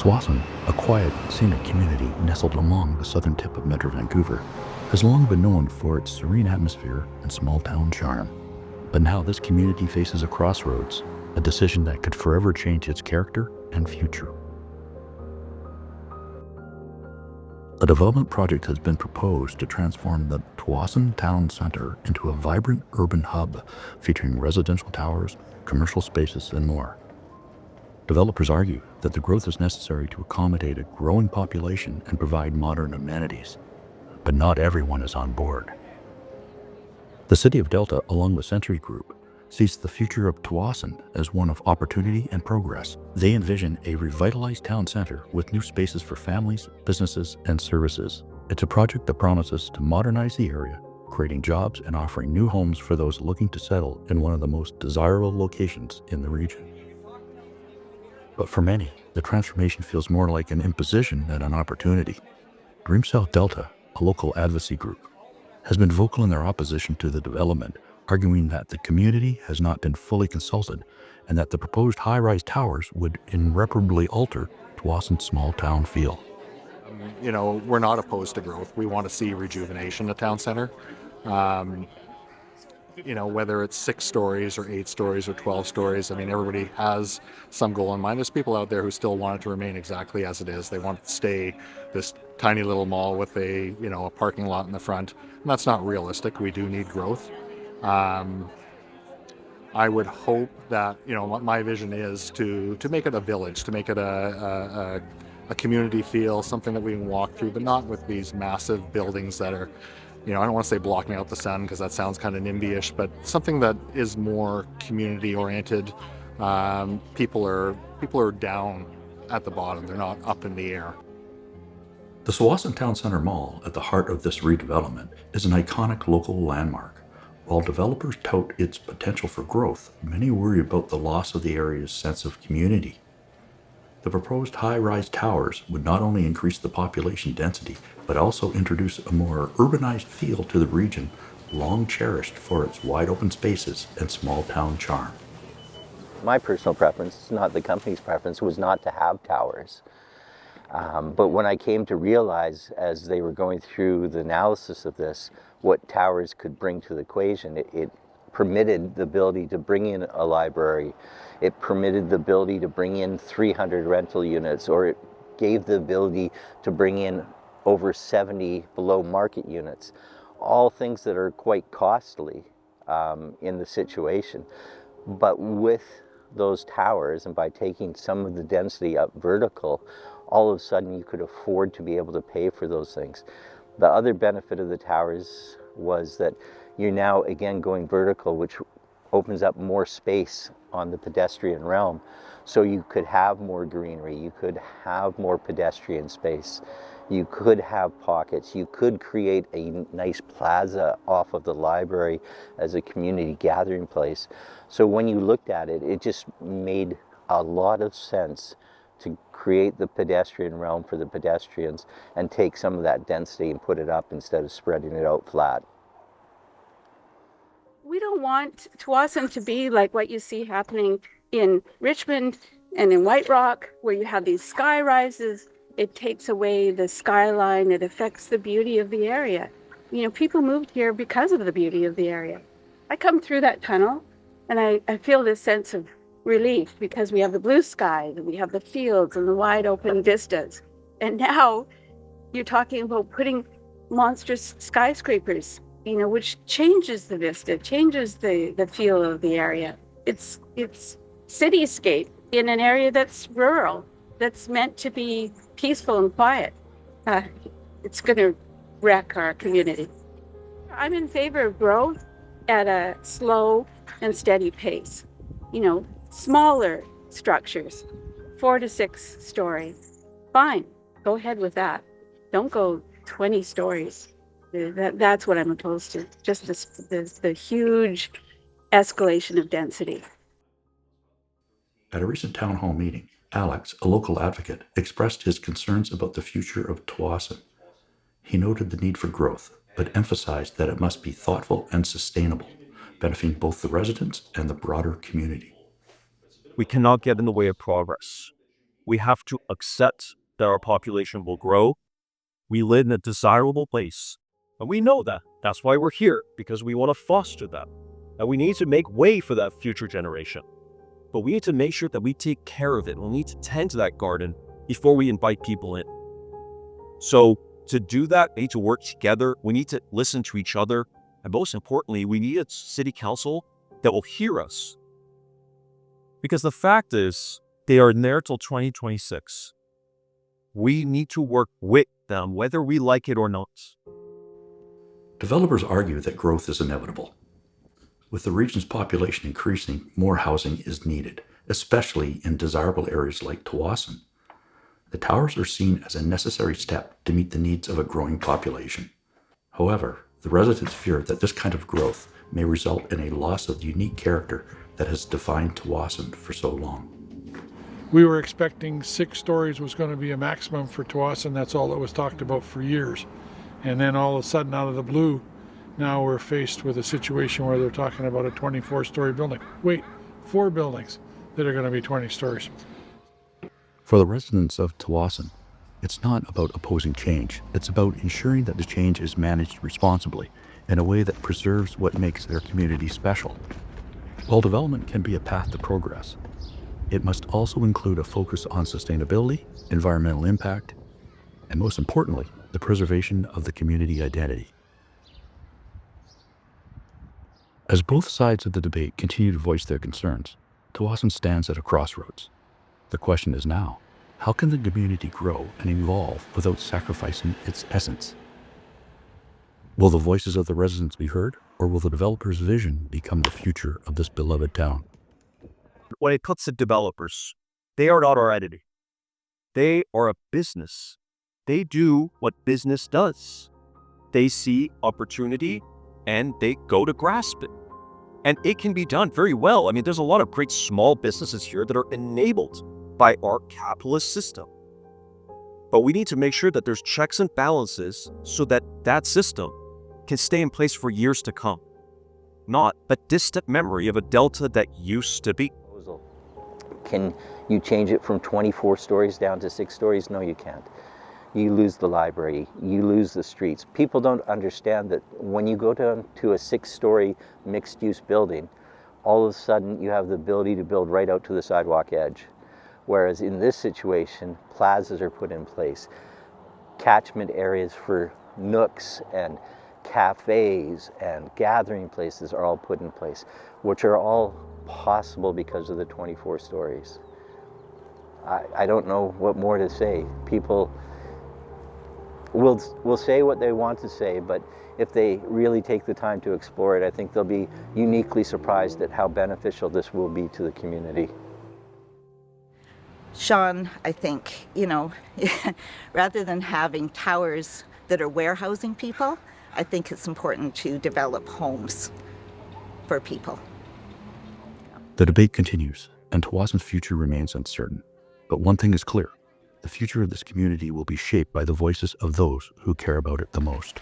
Tsawwassen, a quiet, scenic community nestled along the southern tip of Metro Vancouver, has long been known for its serene atmosphere and small-town charm. But now this community faces a crossroads, a decision that could forever change its character and future. A development project has been proposed to transform the Tsawwassen town center into a vibrant urban hub featuring residential towers, commercial spaces, and more. Developers argue that the growth is necessary to accommodate a growing population and provide modern amenities, but not everyone is on board. The City of Delta, along with Century Group, sees the future of Tsawwassen as one of opportunity and progress. They envision a revitalized town center with new spaces for families, businesses, and services. It's a project that promises to modernize the area, creating jobs and offering new homes for those looking to settle in one of the most desirable locations in the region. But for many, the transformation feels more like an imposition than an opportunity. Dream South Delta, a local advocacy group, has been vocal in their opposition to the development, arguing that the community has not been fully consulted and that the proposed high-rise towers would irreparably alter Tsawwassen's small-town feel. We're not opposed to growth. We want to see rejuvenation of town center. Whether it's 6 stories or 8 stories or 12 stories, everybody has some goal in mind. There's people out there who still want it to remain exactly as it is. They want it to stay this tiny little mall with a parking lot in the front. And that's not realistic. We do need growth. I would hope that, what my vision is to make it a village, to make it a community feel, something that we can walk through, but not with these massive buildings that are, I don't want to say blocking out the sun because that sounds kind of NIMBY-ish, but something that is more community oriented. People are down at the bottom. They're not up in the air. The Tsawwassen Town Center Mall, at the heart of this redevelopment, is an iconic local landmark. While developers tout its potential for growth, many worry about the loss of the area's sense of community. The proposed high-rise towers would not only increase the population density, but also introduce a more urbanized feel to the region, long cherished for its wide-open spaces and small-town charm. My personal preference, not the company's preference, was not to have towers. But when I came to realize, as they were going through the analysis of this, what towers could bring to the equation, it permitted the ability to bring in a library. It permitted the ability to bring in 300 rental units, or it gave the ability to bring in over 70 below market units. All things that are quite costly in the situation. But with those towers, and by taking some of the density up vertical, all of a sudden you could afford to be able to pay for those things. The other benefit of the towers was that you're now again going vertical, which opens up more space on the pedestrian realm. So you could have more greenery, you could have more pedestrian space, you could have pockets, you could create a nice plaza off of the library as a community gathering place. So when you looked at it, it just made a lot of sense to create the pedestrian realm for the pedestrians and take some of that density and put it up instead of spreading it out flat. We don't want Tsawwassen to be like what you see happening in Richmond and in White Rock, where you have these sky rises. It takes away the skyline. It affects the beauty of the area. People moved here because of the beauty of the area. I come through that tunnel and I feel this sense of relief because we have the blue skies and we have the fields and the wide open vistas. And now you're talking about putting monstrous skyscrapers, which changes the vista, changes the feel of the area. It's cityscape in an area that's rural, that's meant to be peaceful and quiet. It's going to wreck our community. I'm in favor of growth at a slow and steady pace. Smaller structures, 4 to 6 stories. Fine, go ahead with that. Don't go 20 stories. That's what I'm opposed to, just the huge escalation of density. At a recent town hall meeting, Alex, a local advocate, expressed his concerns about the future of Tsawwassen. He noted the need for growth, but emphasized that it must be thoughtful and sustainable, benefiting both the residents and the broader community. We cannot get in the way of progress. we have to accept that our population will grow. We live in a desirable place, and we know that. That's why we're here, because we want to foster that. And we need to make way for that future generation. But we need to make sure that we take care of it. We need to tend to that garden before we invite people in. So to do that, we need to work together. We need to listen to each other. And most importantly, we need a city council that will hear us. Because the fact is, they are there till 2026. We need to work with them, whether we like it or not. Developers argue that growth is inevitable. With the region's population increasing, more housing is needed, especially in desirable areas like Tsawwassen. The towers are seen as a necessary step to meet the needs of a growing population. However, the residents fear that this kind of growth may result in a loss of the unique character that has defined Tsawwassen for so long. We were expecting 6 stories was going to be a maximum for Tsawwassen. That's all that was talked about for years. And then all of a sudden, out of the blue, now we're faced with a situation where they're talking about a 24-story building. Wait, 4 buildings that are going to be 20 stories. For the residents of Tsawwassen, it's not about opposing change. It's about ensuring that the change is managed responsibly in a way that preserves what makes their community special. While development can be a path to progress, it must also include a focus on sustainability, environmental impact, and most importantly, the preservation of the community identity. As both sides of the debate continue to voice their concerns, Tsawwassen stands at a crossroads. The question is now, how can the community grow and evolve without sacrificing its essence? Will the voices of the residents be heard, or will the developer's vision become the future of this beloved town? When it comes to developers, they are not our entity. They are a business. They do what business does. They see opportunity and they go to grasp it. And it can be done very well. I mean, there's a lot of great small businesses here that are enabled by our capitalist system. But we need to make sure that there's checks and balances so that that system can stay in place for years to come. Not a distant memory of a delta that used to be. Can you change it from 24 stories down to 6 stories? No, you can't. You lose the library, you lose the streets. People don't understand that when you go down to a 6-story mixed-use building, all of a sudden you have the ability to build right out to the sidewalk edge. Whereas in this situation, plazas are put in place. Catchment areas for nooks and cafes and gathering places are all put in place, which are all possible because of the 24 stories. I don't know what more to say. People will say what they want to say, but if they really take the time to explore it, I think they'll be uniquely surprised at how beneficial this will be to the community. Sean, I think, rather than having towers that are warehousing people, I think it's important to develop homes for people. The debate continues, and Tsawwassen's future remains uncertain. But one thing is clear. The future of this community will be shaped by the voices of those who care about it the most.